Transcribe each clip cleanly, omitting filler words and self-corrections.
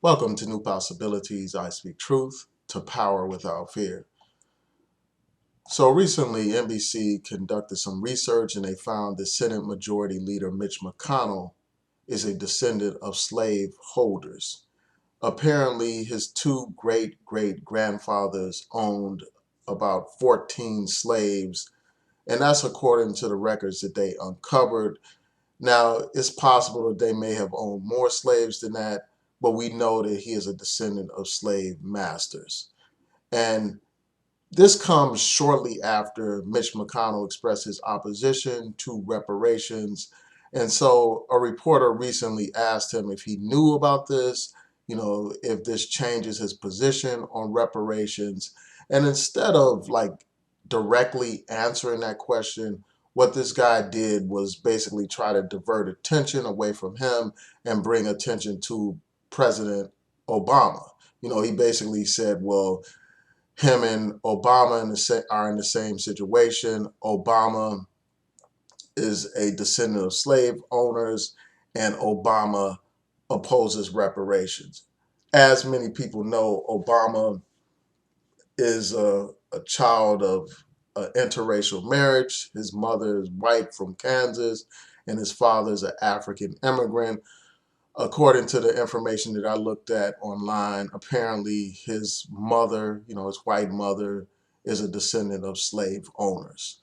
Welcome to New Possibilities. I speak truth to power without fear. So recently, NBC conducted some research and they found that Senate Majority Leader Mitch McConnell is a descendant of slave holders. Apparently, his two great grandfathers owned about 14 slaves, and that's according to the records that they uncovered. Now, it's possible that they may have owned more slaves than that, but we know that he is a descendant of slave masters. And this comes shortly after Mitch McConnell expressed his opposition to reparations. And so a reporter recently asked him if he knew about this, if this changes his position on reparations. And instead of like directly answering that question, what this guy did was basically try to divert attention away from him and bring attention to President Obama. He basically said, well, him and Obama are in the same situation. Obama is a descendant of slave owners, and Obama opposes reparations. As many people know, Obama is a child of interracial marriage. His mother is white from Kansas, and his father is an African immigrant. According to the information that I looked at online, apparently his mother, his white mother, is a descendant of slave owners.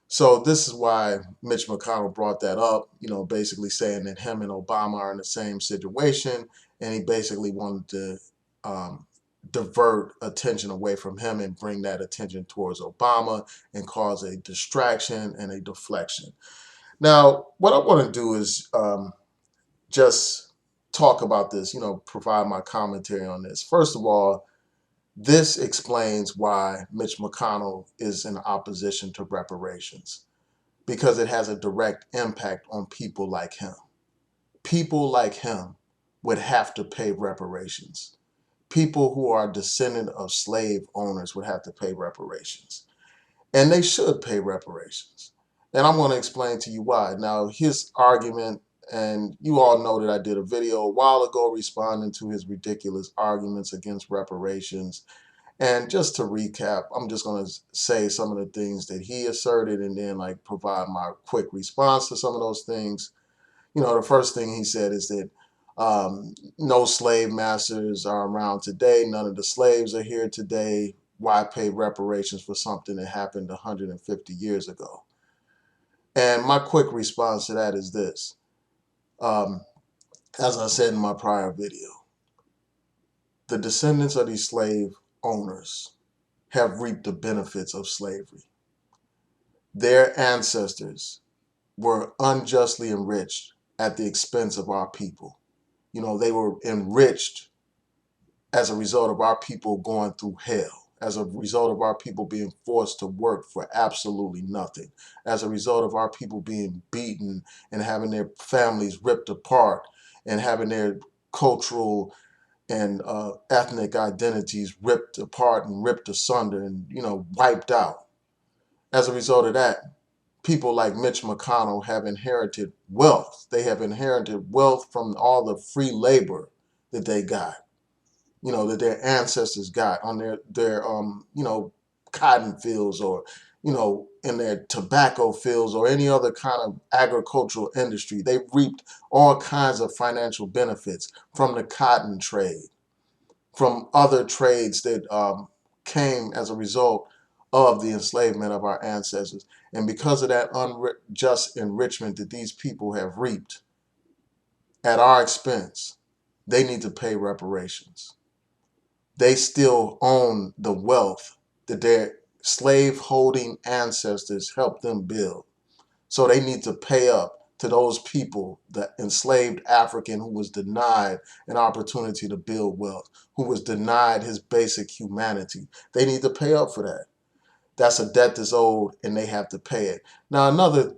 So this is why Mitch McConnell brought that up, basically saying that him and Obama are in the same situation, and he basically wanted to divert attention away from him and bring that attention towards Obama and cause a distraction and a deflection. Now, what I want to do is just talk about this, provide my commentary on this. First of all, this explains why Mitch McConnell is in opposition to reparations, because it has a direct impact on people like him. People like him would have to pay reparations. People who are descendant of slave owners would have to pay reparations. And they should pay reparations. And I'm going to explain to you why. Now, his argument, and you all know that I did a video a while ago responding to his ridiculous arguments against reparations. And just to recap, I'm just going to say some of the things that he asserted and then like provide my quick response to some of those things. The first thing he said is that no slave masters are around today. None of the slaves are here today. Why pay reparations for something that happened 150 years ago? And my quick response to that is this. Um, as I said in my prior video, the descendants of these slave owners have reaped the benefits of slavery. Their ancestors were unjustly enriched at the expense of our people. They were enriched as a result of our people going through hell, as a result of our people being forced to work for absolutely nothing, as a result of our people being beaten and having their families ripped apart and having their cultural and ethnic identities ripped apart and ripped asunder and, wiped out. As a result of that, people like Mitch McConnell have inherited wealth. They have inherited wealth from all the free labor that they got, that their ancestors got on their cotton fields or, in their tobacco fields or any other kind of agricultural industry. They reaped all kinds of financial benefits from the cotton trade, from other trades that came as a result of the enslavement of our ancestors. And because of that unjust enrichment that these people have reaped at our expense, they need to pay reparations. They still own the wealth that their slave-holding ancestors helped them build. So they need to pay up to those people, the enslaved African who was denied an opportunity to build wealth, who was denied his basic humanity. They need to pay up for that. That's a debt that's owed, and they have to pay it. Now, another,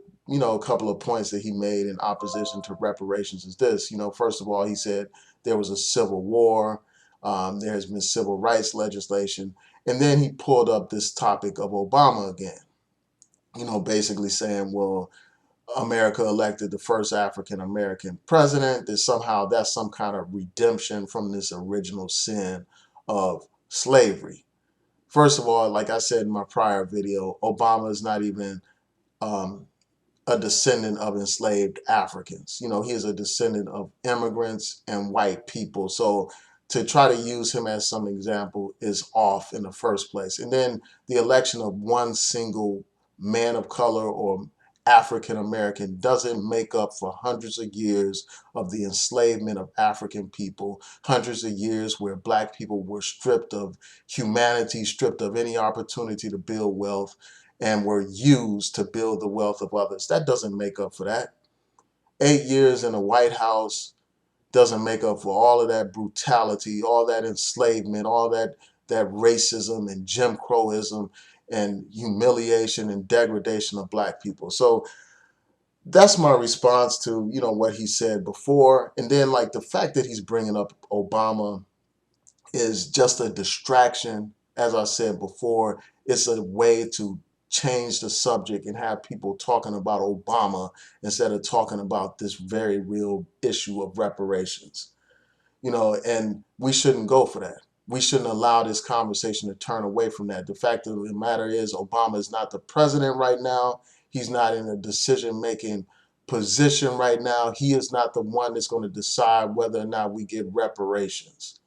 couple of points that he made in opposition to reparations is this. First of all, he said there was a civil war. There has been civil rights legislation. And then he pulled up this topic of Obama again, basically saying, well, America elected the first African American president, that somehow that's some kind of redemption from this original sin of slavery. First of all, like I said in my prior video, Obama is not even um, a descendant of enslaved Africans. You know, he is a descendant of immigrants and white people. So to try to use him as some example is off in the first place. And then the election of one single man of color or African American doesn't make up for hundreds of years of the enslavement of African people, hundreds of years where black people were stripped of humanity, stripped of any opportunity to build wealth, and were used to build the wealth of others. That doesn't make up for that. 8 years in the White House doesn't make up for all of that brutality, all that enslavement, all that racism and Jim Crowism and humiliation and degradation of black people. So that's my response to, you know, what he said before. And then like the fact that he's bringing up Obama is just a distraction. As I said before, it's a way to change the subject and have people talking about Obama instead of talking about this very real issue of reparations. You know, and we shouldn't go for that. We shouldn't allow this conversation to turn away from that. The fact of the matter is Obama is not the president right now. He's not in a decision-making position right now. He is not the one that's going to decide whether or not we get reparations.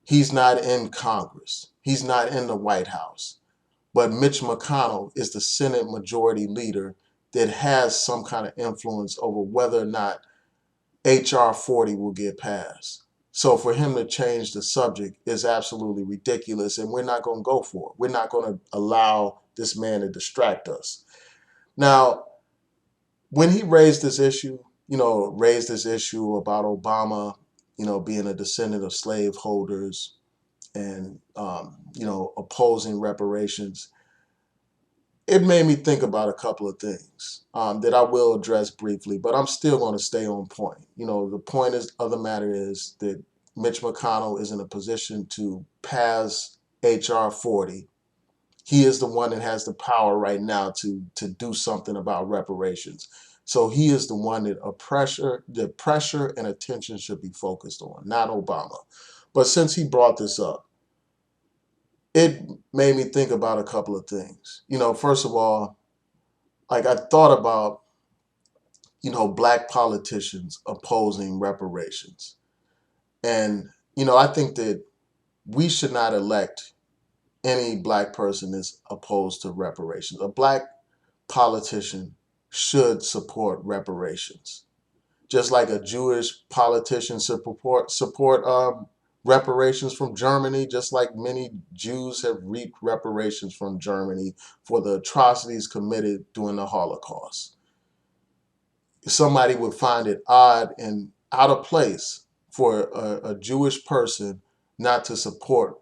He's not in Congress. He's not in the White House. But Mitch McConnell is the Senate Majority Leader that has some kind of influence over whether or not HR 40 will get passed. So for him to change the subject is absolutely ridiculous, and we're not going to go for it. We're not going to allow this man to distract us. Now, when he raised this issue, about Obama, being a descendant of slaveholders and, opposing reparations, it made me think about a couple of things that I will address briefly, but I'm still going to stay on point. The point of the matter is that Mitch McConnell is in a position to pass HR 40. He is the one that has the power right now to do something about reparations. So he is the one that the pressure and attention should be focused on, not Obama. But since he brought this up, it made me think about a couple of things. First of all, like I thought about, black politicians opposing reparations. And, I think that we should not elect any black person that's opposed to reparations. A black politician should support reparations. Just like a Jewish politician should support reparations from Germany, just like many Jews have reaped reparations from Germany for the atrocities committed during the Holocaust. Somebody would find it odd and out of place for a Jewish person not to support,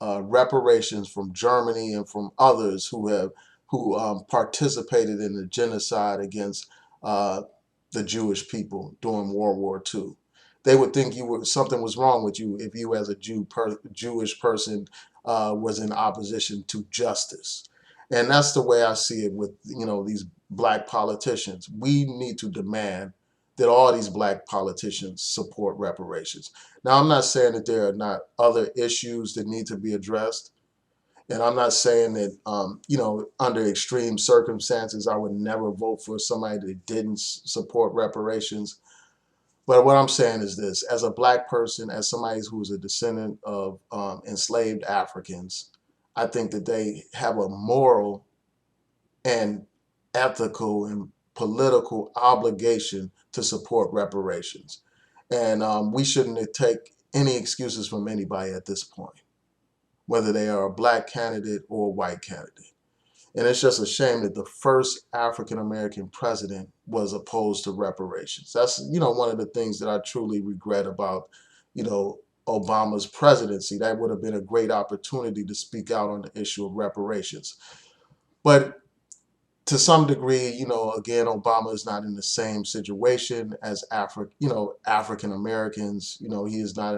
reparations from Germany and from others who participated in the genocide against the Jewish people during World War II. They would think something was wrong with you if you, as a Jewish person, was in opposition to justice. And that's the way I see it with these black politicians. We need to demand that all these black politicians support reparations. Now, I'm not saying that there are not other issues that need to be addressed. And I'm not saying that, under extreme circumstances, I would never vote for somebody that didn't support reparations. But what I'm saying is this: as a black person, as somebody who is a descendant of enslaved Africans, I think that they have a moral and ethical and political obligation to support reparations. And we shouldn't take any excuses from anybody at this point, whether they are a black candidate or a white candidate. And it's just a shame that the first African-American president was opposed to reparations. That's, one of the things that I truly regret about, Obama's presidency. That would have been a great opportunity to speak out on the issue of reparations. But to some degree, again, Obama is not in the same situation as African Americans. He is not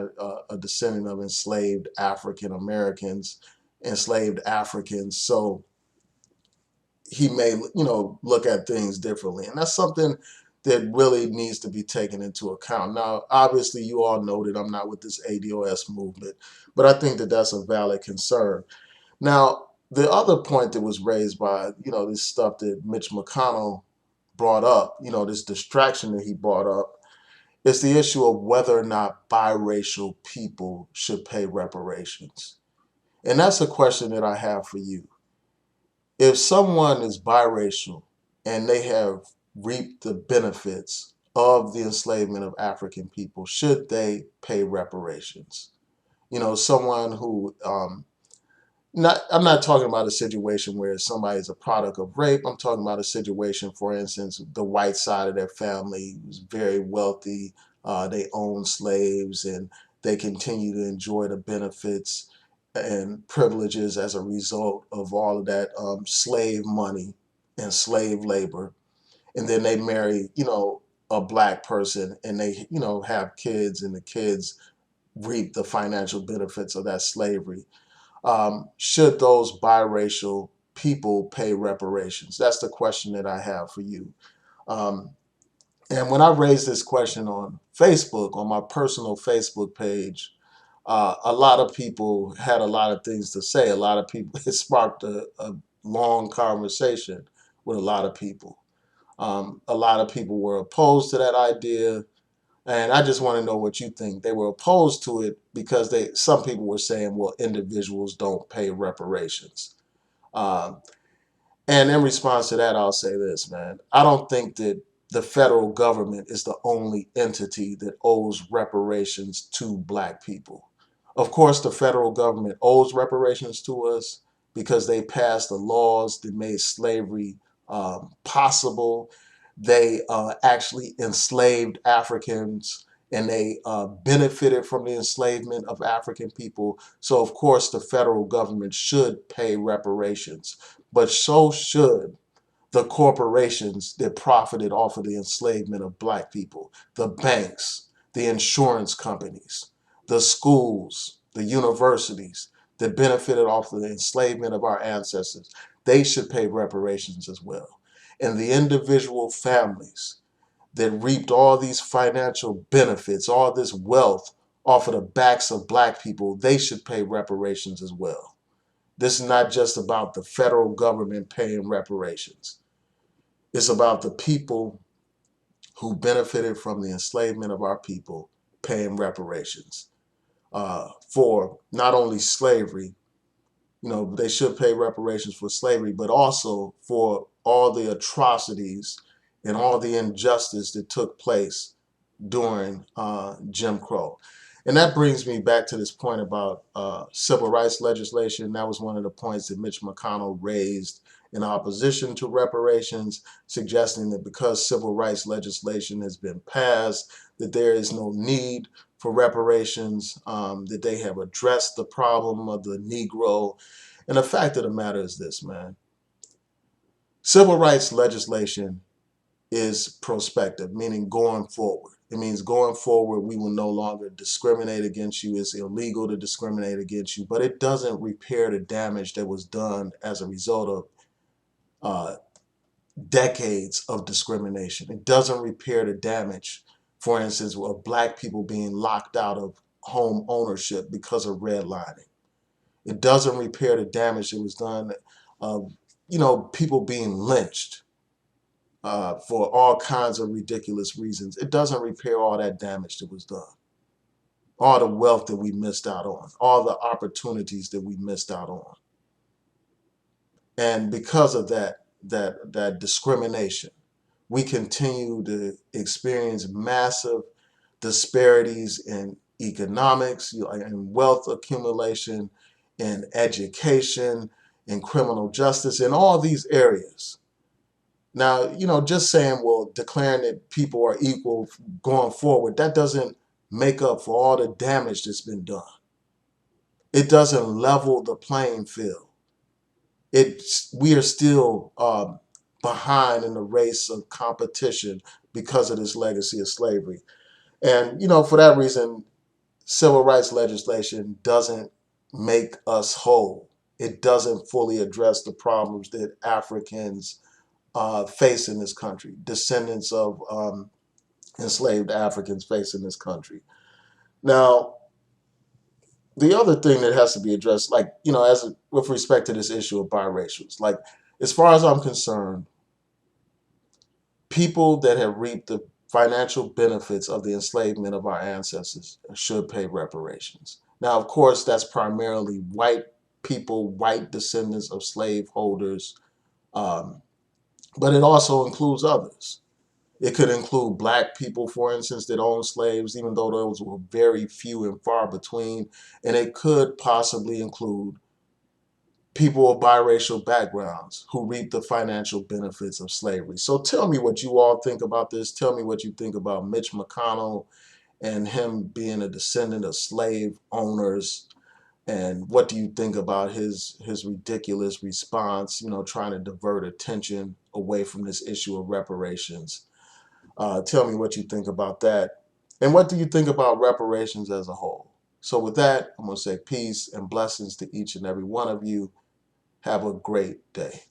a descendant of enslaved African Americans, enslaved Africans. So he may, look at things differently. And that's something that really needs to be taken into account. Now, obviously, you all know that I'm not with this ADOS movement, but I think that that's a valid concern. Now, the other point that was raised by, this stuff that Mitch McConnell brought up, this distraction that he brought up, is the issue of whether or not biracial people should pay reparations. And that's a question that I have for you. If someone is biracial and they have reaped the benefits of the enslavement of African people, should they pay reparations? Someone who I'm not talking about a situation where somebody is a product of rape. I'm talking about a situation, for instance, the white side of their family was very wealthy. They own slaves and they continue to enjoy the benefits and privileges as a result of all of that slave money and slave labor. And then they marry, a black person and they, have kids, and the kids reap the financial benefits of that slavery. Should those biracial people pay reparations? That's the question that I have for you. Um, and when I raised this question on Facebook, on my personal Facebook page, a lot of people had a lot of things to say. A lot of people, it sparked a long conversation with a lot of people. A lot of people were opposed to that idea. And I just want to know what you think. They were opposed to it because some people were saying, well, individuals don't pay reparations. Um, and in response to that, I'll say this, man. I don't think that the federal government is the only entity that owes reparations to black people. Of course, the federal government owes reparations to us because they passed the laws that made slavery possible. They actually enslaved Africans, and they benefited from the enslavement of African people. So, of course, the federal government should pay reparations, but so should the corporations that profited off of the enslavement of black people, the banks, the insurance companies, the schools, the universities that benefited off of the enslavement of our ancestors. They should pay reparations as well. And the individual families that reaped all these financial benefits, all this wealth off of the backs of black people, they should pay reparations as well. This is not just about the federal government paying reparations. It's about the people who benefited from the enslavement of our people paying reparations for not only slavery, they should pay reparations for slavery, but also for all the atrocities and all the injustice that took place during Jim Crow. And that brings me back to this point about civil rights legislation. That was one of the points that Mitch McConnell raised in opposition to reparations, suggesting that because civil rights legislation has been passed, that there is no need for reparations, that they have addressed the problem of the Negro. And the fact of the matter is this, man. Civil rights legislation is prospective, meaning going forward. It means going forward, we will no longer discriminate against you. It's illegal to discriminate against you, but it doesn't repair the damage that was done as a result of decades of discrimination. It doesn't repair the damage, for instance, of black people being locked out of home ownership because of redlining. It doesn't repair the damage that was done of, people being lynched for all kinds of ridiculous reasons. It doesn't repair all that damage that was done, all the wealth that we missed out on, all the opportunities that we missed out on. And because of that discrimination, we continue to experience massive disparities in economics, in wealth accumulation, in education, in criminal justice, in all these areas. Now, just saying, well, declaring that people are equal going forward, that doesn't make up for all the damage that's been done. It doesn't level the playing field. We are still behind in the race of competition because of this legacy of slavery. And, for that reason, civil rights legislation doesn't make us whole. it doesn't fully address the problems that Africans face in this country, descendants of enslaved Africans face in this country. Now, the other thing that has to be addressed, like, with respect to this issue of biracials, like, as far as I'm concerned, people that have reaped the financial benefits of the enslavement of our ancestors should pay reparations. Now, of course, that's primarily white people, white descendants of slaveholders, but it also includes others. It could include black people, for instance, that owned slaves, even though those were very few and far between. And it could possibly include people of biracial backgrounds who reap the financial benefits of slavery. So tell me what you all think about this. Tell me what you think about Mitch McConnell and him being a descendant of slave owners. And what do you think about his ridiculous response, trying to divert attention away from this issue of reparations? Tell me what you think about that. And what do you think about reparations as a whole? So with that, I'm going to say peace and blessings to each and every one of you. Have a great day.